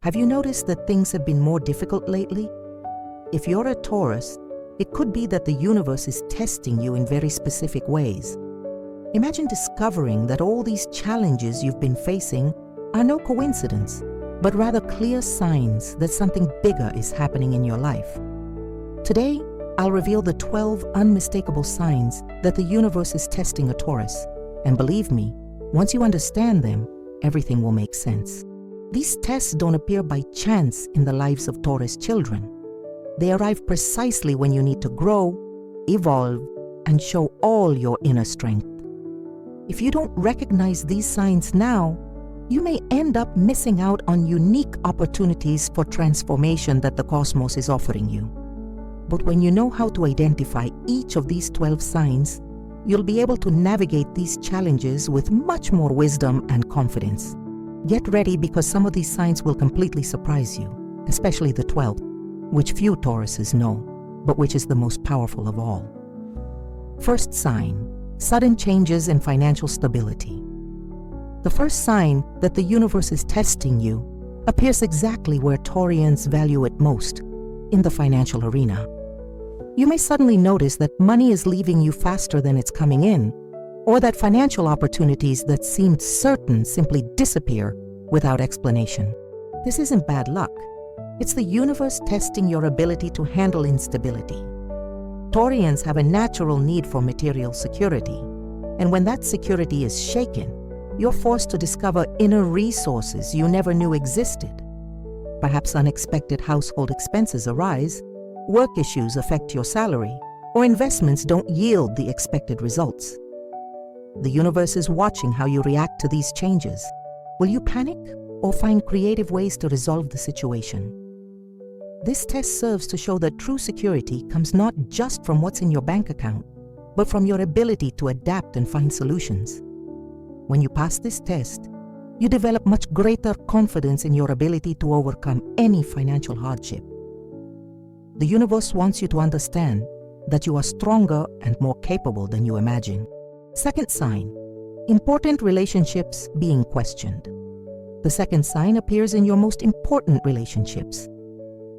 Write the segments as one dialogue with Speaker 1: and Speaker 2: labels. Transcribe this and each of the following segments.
Speaker 1: Have you noticed that things have been more difficult lately? If you're a Taurus, it could be that the universe is testing you in very specific ways. Imagine discovering that all these challenges you've been facing are no coincidence, but rather clear signs that something bigger is happening in your life. Today, I'll reveal the 12 unmistakable signs that the universe is testing a Taurus. And believe me, once you understand them, everything will make sense. These tests don't appear by chance in the lives of Taurus children. They arrive precisely when you need to grow, evolve, and show all your inner strength. If you don't recognize these signs now, you may end up missing out on unique opportunities for transformation that the cosmos is offering you. But when you know how to identify each of these 12 signs, you'll be able to navigate these challenges with much more wisdom and confidence. Get ready, because some of these signs will completely surprise you, especially the 12th, which few Tauruses know, but which is the most powerful of all. First sign: sudden changes in financial stability. The first sign that the universe is testing you appears exactly where Taurians value it most, in the financial arena. You may suddenly notice that money is leaving you faster than it's coming in, or that financial opportunities that seemed certain simply disappear without explanation. This isn't bad luck. It's the universe testing your ability to handle instability. Taurians have a natural need for material security, and when that security is shaken, you're forced to discover inner resources you never knew existed. Perhaps unexpected household expenses arise, work issues affect your salary, or investments don't yield the expected results. The universe is watching how you react to these changes. Will you panic or find creative ways to resolve the situation? This test serves to show that true security comes not just from what's in your bank account, but from your ability to adapt and find solutions. When you pass this test, you develop much greater confidence in your ability to overcome any financial hardship. The universe wants you to understand that you are stronger and more capable than you imagine. Second sign: important relationships being questioned. The second sign appears in your most important relationships.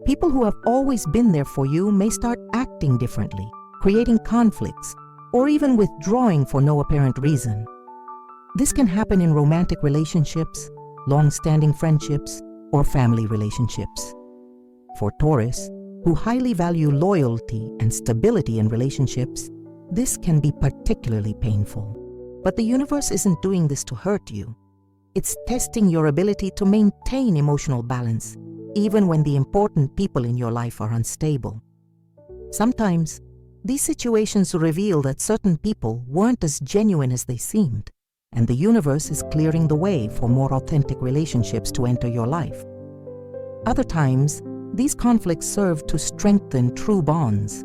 Speaker 1: People who have always been there for you may start acting differently, creating conflicts, or even withdrawing for no apparent reason. This can happen in romantic relationships, long-standing friendships, or family relationships. For Taurus, who highly value loyalty and stability in relationships, this can be particularly painful. But the universe isn't doing this to hurt you. It's testing your ability to maintain emotional balance, even when the important people in your life are unstable. Sometimes, these situations reveal that certain people weren't as genuine as they seemed, and the universe is clearing the way for more authentic relationships to enter your life. Other times, these conflicts serve to strengthen true bonds,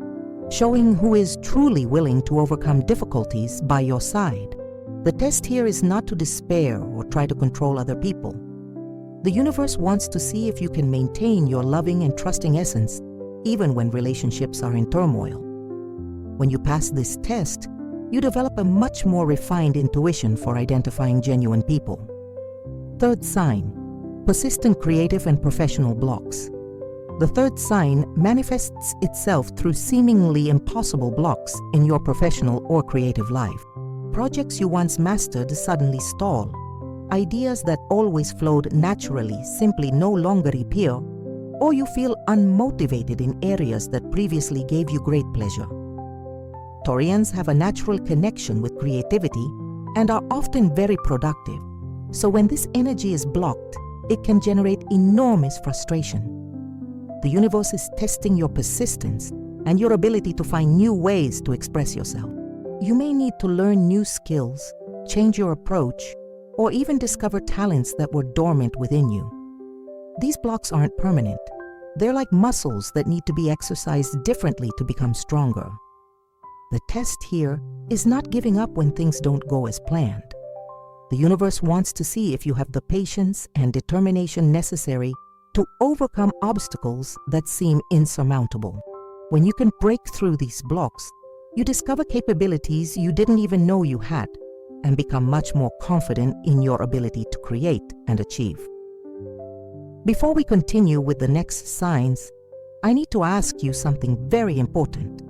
Speaker 1: showing who is truly willing to overcome difficulties by your side. The test here is not to despair or try to control other people. The universe wants to see if you can maintain your loving and trusting essence, even when relationships are in turmoil. When you pass this test, you develop a much more refined intuition for identifying genuine people. Third sign: persistent creative and professional blocks. The third sign manifests itself through seemingly impossible blocks in your professional or creative life. Projects you once mastered suddenly stall. Ideas that always flowed naturally simply no longer appear, or you feel unmotivated in areas that previously gave you great pleasure. Taurians have a natural connection with creativity and are often very productive, so when this energy is blocked, it can generate enormous frustration. The universe is testing your persistence and your ability to find new ways to express yourself. You may need to learn new skills, change your approach, or even discover talents that were dormant within you. These blocks aren't permanent. They're like muscles that need to be exercised differently to become stronger. The test here is not giving up when things don't go as planned. The universe wants to see if you have the patience and determination necessary to overcome obstacles that seem insurmountable. When you can break through these blocks, you discover capabilities you didn't even know you had, and become much more confident in your ability to create and achieve. Before we continue with the next signs, I need to ask you something very important.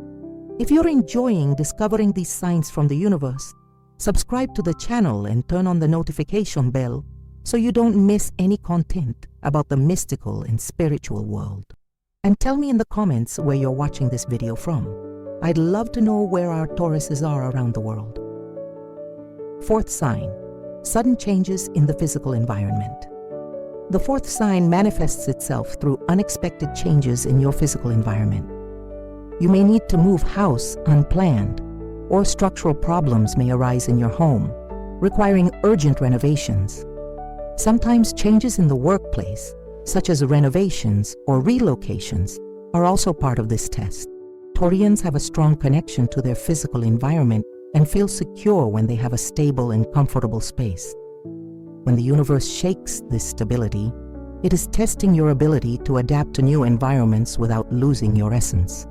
Speaker 1: If you're enjoying discovering these signs from the universe, subscribe to the channel and turn on the notification bell so you don't miss any content about the mystical and spiritual world. And tell me in the comments where you're watching this video from. I'd love to know where our Tauruses are around the world. Fourth sign, sudden changes in the physical environment. The fourth sign manifests itself through unexpected changes in your physical environment. You may need to move house unplanned, or structural problems may arise in your home, requiring urgent renovations. Sometimes changes in the workplace, such as renovations or relocations, are also part of this test. Taurians have a strong connection to their physical environment and feel secure when they have a stable and comfortable space. When the universe shakes this stability, it is testing your ability to adapt to new environments without losing your essence.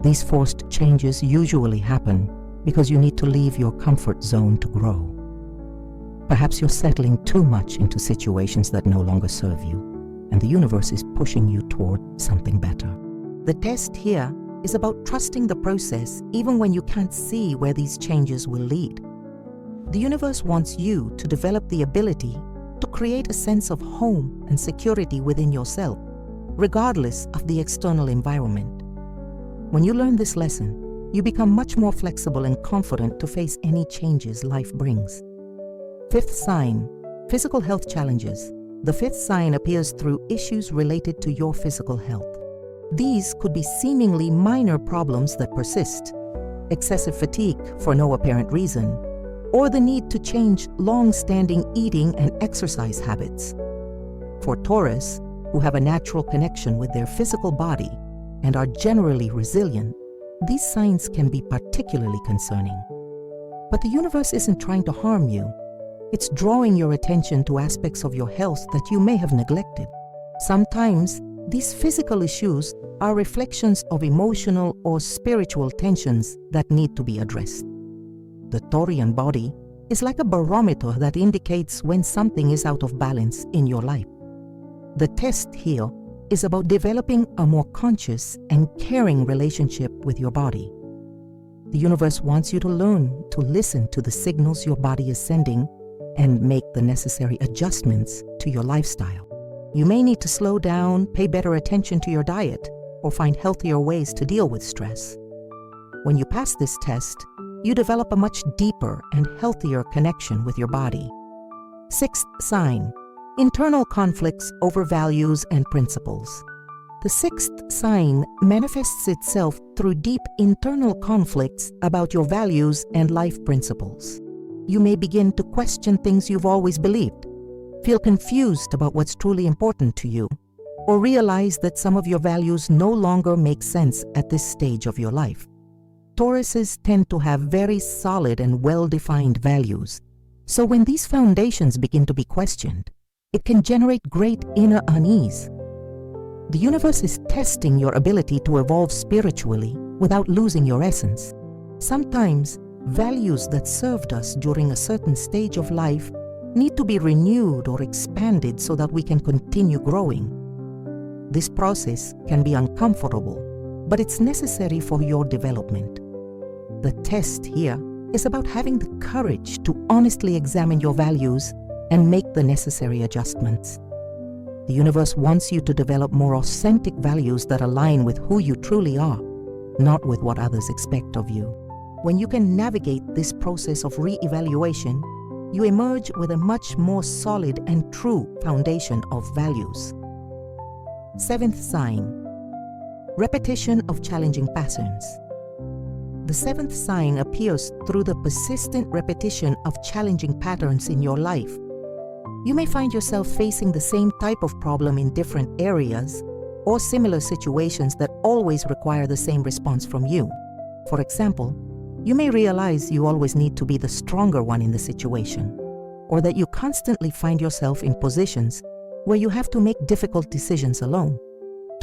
Speaker 1: These forced changes usually happen because you need to leave your comfort zone to grow. Perhaps you're settling too much into situations that no longer serve you, and the universe is pushing you toward something better. The test here is about trusting the process even when you can't see where these changes will lead. The universe wants you to develop the ability to create a sense of home and security within yourself, regardless of the external environment. When you learn this lesson, you become much more flexible and confident to face any changes life brings. Fifth sign, physical health challenges. The fifth sign appears through issues related to your physical health. These could be seemingly minor problems that persist, excessive fatigue for no apparent reason, or the need to change long-standing eating and exercise habits. For Taurus, who have a natural connection with their physical body and are generally resilient, these signs can be particularly concerning. But the universe isn't trying to harm you. It's drawing your attention to aspects of your health that you may have neglected. Sometimes, these physical issues are reflections of emotional or spiritual tensions that need to be addressed. The Taurian body is like a barometer that indicates when something is out of balance in your life. The test here is about developing a more conscious and caring relationship with your body. The universe wants you to learn to listen to the signals your body is sending and make the necessary adjustments to your lifestyle. You may need to slow down, pay better attention to your diet, or find healthier ways to deal with stress. When you pass this test, you develop a much deeper and healthier connection with your body. Sixth sign, internal conflicts over values and principles. The sixth sign manifests itself through deep internal conflicts about your values and life principles. You may begin to question things you've always believed, feel confused about what's truly important to you, or realize that some of your values no longer make sense at this stage of your life. Tauruses tend to have very solid and well-defined values, so when these foundations begin to be questioned, it can generate great inner unease. The universe is testing your ability to evolve spiritually without losing your essence. Sometimes, values that served us during a certain stage of life need to be renewed or expanded so that we can continue growing. This process can be uncomfortable, but it's necessary for your development. The test here is about having the courage to honestly examine your values and make the necessary adjustments. The universe wants you to develop more authentic values that align with who you truly are, not with what others expect of you. When you can navigate this process of re-evaluation, you emerge with a much more solid and true foundation of values. Seventh sign, repetition of challenging patterns. The seventh sign appears through the persistent repetition of challenging patterns in your life. You may find yourself facing the same type of problem in different areas or similar situations that always require the same response from you. For example, you may realize you always need to be the stronger one in the situation, or that you constantly find yourself in positions where you have to make difficult decisions alone.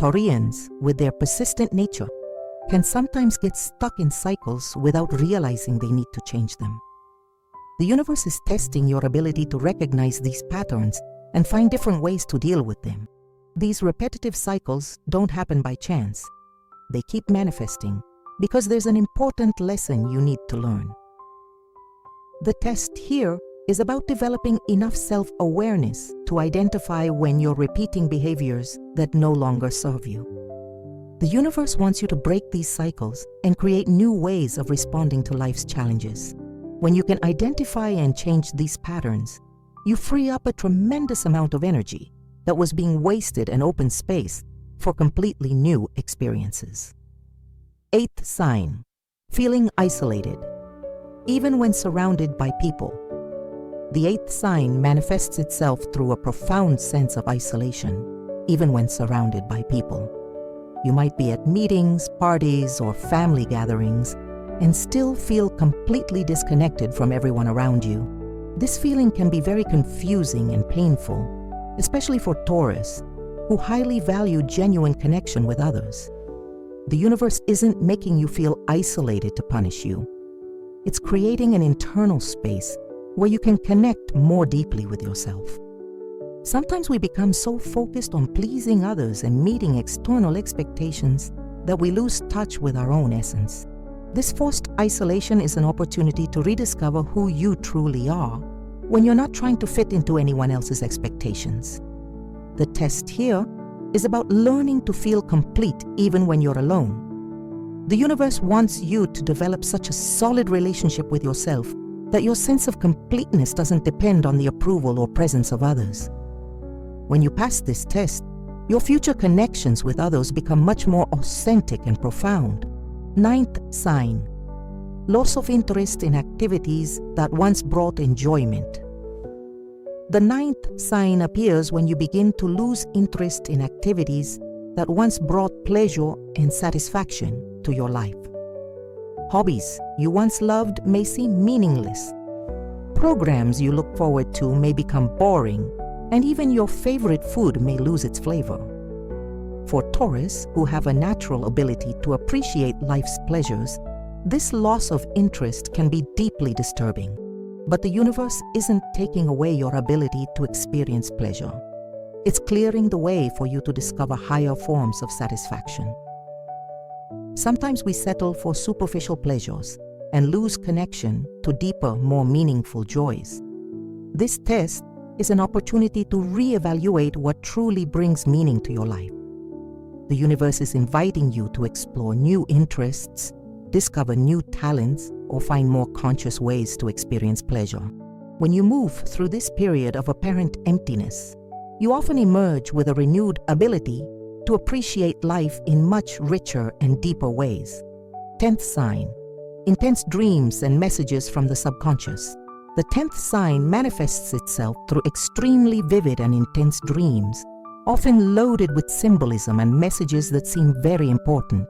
Speaker 1: Taurians, with their persistent nature, can sometimes get stuck in cycles without realizing they need to change them. The universe is testing your ability to recognize these patterns and find different ways to deal with them. These repetitive cycles don't happen by chance. They keep manifesting because there's an important lesson you need to learn. The test here is about developing enough self-awareness to identify when you're repeating behaviors that no longer serve you. The universe wants you to break these cycles and create new ways of responding to life's challenges. When you can identify and change these patterns, you free up a tremendous amount of energy that was being wasted and open space for completely new experiences. 8th sign, feeling isolated, even when surrounded by people. The 8th sign manifests itself through a profound sense of isolation, even when surrounded by people. You might be at meetings, parties, or family gatherings and still feel completely disconnected from everyone around you. This feeling can be very confusing and painful, especially for Taurus, who highly value genuine connection with others. The universe isn't making you feel isolated to punish you. It's creating an internal space where you can connect more deeply with yourself. Sometimes we become so focused on pleasing others and meeting external expectations that we lose touch with our own essence. This forced isolation is an opportunity to rediscover who you truly are when you're not trying to fit into anyone else's expectations. The test here is about learning to feel complete even when you're alone. The universe wants you to develop such a solid relationship with yourself that your sense of completeness doesn't depend on the approval or presence of others. When you pass this test, your future connections with others become much more authentic and profound. 9th sign, loss of interest in activities that once brought enjoyment. The 9th sign appears when you begin to lose interest in activities that once brought pleasure and satisfaction to your life. Hobbies you once loved may seem meaningless. Programs you look forward to may become boring, and even your favorite food may lose its flavor. For Taurus, who have a natural ability to appreciate life's pleasures, this loss of interest can be deeply disturbing. But the universe isn't taking away your ability to experience pleasure. It's clearing the way for you to discover higher forms of satisfaction. Sometimes we settle for superficial pleasures and lose connection to deeper, more meaningful joys. This test is an opportunity to reevaluate what truly brings meaning to your life. The universe is inviting you to explore new interests, discover new talents, or find more conscious ways to experience pleasure. When you move through this period of apparent emptiness, you often emerge with a renewed ability to appreciate life in much richer and deeper ways. 10th sign, intense dreams and messages from the subconscious. The 10th sign manifests itself through extremely vivid and intense dreams, often loaded with symbolism and messages that seem very important.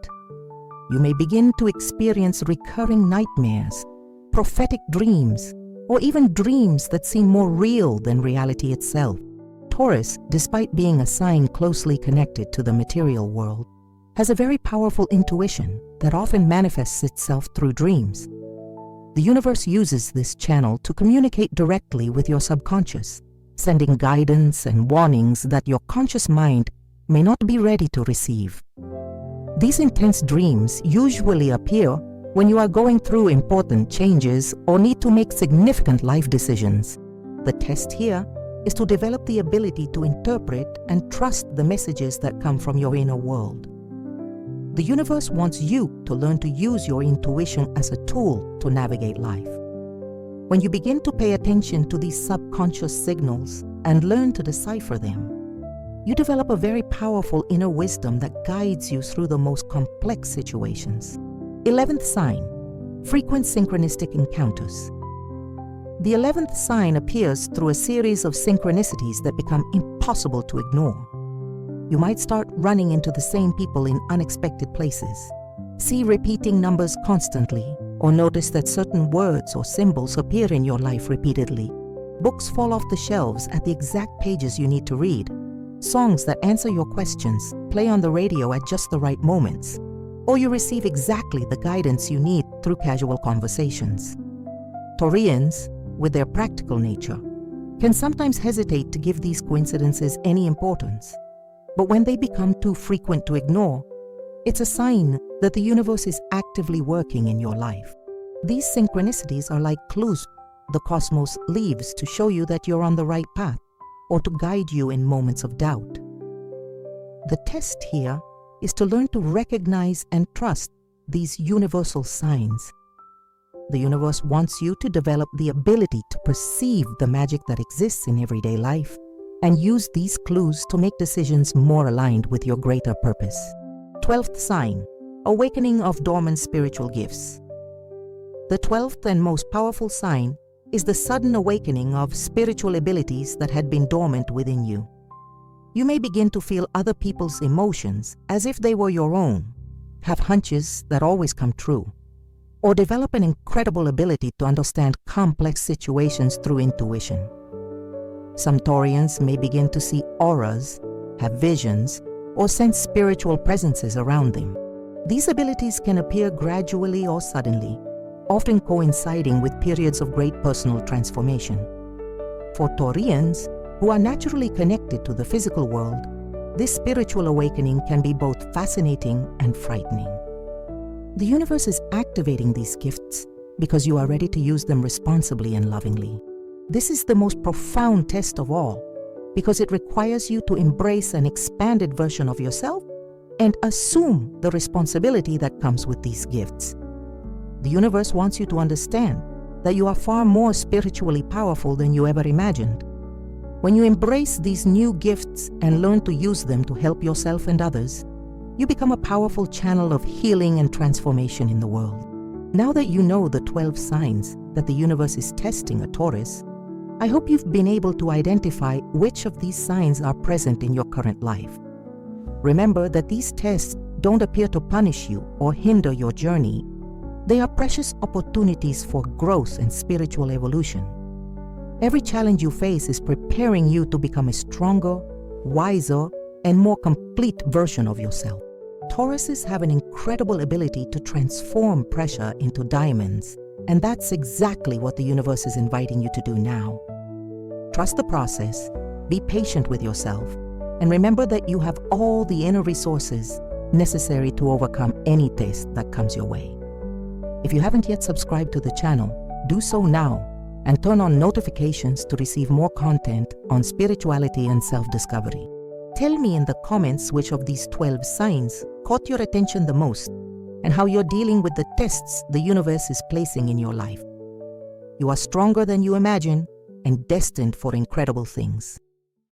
Speaker 1: You may begin to experience recurring nightmares, prophetic dreams, or even dreams that seem more real than reality itself. Taurus, despite being a sign closely connected to the material world, has a very powerful intuition that often manifests itself through dreams. The universe uses this channel to communicate directly with your subconscious, sending guidance and warnings that your conscious mind may not be ready to receive. These intense dreams usually appear when you are going through important changes or need to make significant life decisions. The test here is to develop the ability to interpret and trust the messages that come from your inner world. The universe wants you to learn to use your intuition as a tool to navigate life. When you begin to pay attention to these subconscious signals and learn to decipher them, you develop a very powerful inner wisdom that guides you through the most complex situations. 11th sign, frequent synchronistic encounters. The 11th sign appears through a series of synchronicities that become impossible to ignore. You might start running into the same people in unexpected places, see repeating numbers constantly, or notice that certain words or symbols appear in your life repeatedly. Books fall off the shelves at the exact pages you need to read. Songs that answer your questions play on the radio at just the right moments, or you receive exactly the guidance you need through casual conversations. Taurians, with their practical nature, can sometimes hesitate to give these coincidences any importance. But when they become too frequent to ignore, it's a sign that the universe is actively working in your life. These synchronicities are like clues the cosmos leaves to show you that you're on the right path or to guide you in moments of doubt. The test here is to learn to recognize and trust these universal signs. The universe wants you to develop the ability to perceive the magic that exists in everyday life and use these clues to make decisions more aligned with your greater purpose. 12th sign, awakening of dormant spiritual gifts. The 12th and most powerful sign is the sudden awakening of spiritual abilities that had been dormant within you. You may begin to feel other people's emotions as if they were your own, have hunches that always come true, or develop an incredible ability to understand complex situations through intuition. Some Taurians may begin to see auras, have visions, or sense spiritual presences around them. These abilities can appear gradually or suddenly, often coinciding with periods of great personal transformation. For Taurians, who are naturally connected to the physical world, this spiritual awakening can be both fascinating and frightening. The universe is activating these gifts because you are ready to use them responsibly and lovingly. This is the most profound test of all because it requires you to embrace an expanded version of yourself and assume the responsibility that comes with these gifts. The universe wants you to understand that you are far more spiritually powerful than you ever imagined. When you embrace these new gifts and learn to use them to help yourself and others, you become a powerful channel of healing and transformation in the world. Now that you know the 12 signs that the universe is testing a Taurus, I hope you've been able to identify which of these signs are present in your current life. Remember that these tests don't appear to punish you or hinder your journey. They are precious opportunities for growth and spiritual evolution. Every challenge you face is preparing you to become a stronger, wiser, and more complete version of yourself. Tauruses have an incredible ability to transform pressure into diamonds, and that's exactly what the universe is inviting you to do now. Trust the process, be patient with yourself, and remember that you have all the inner resources necessary to overcome any test that comes your way. If you haven't yet subscribed to the channel, do so now and turn on notifications to receive more content on spirituality and self-discovery. Tell me in the comments which of these 12 signs caught your attention the most and how you're dealing with the tests the universe is placing in your life. You are stronger than you imagine and destined for incredible things.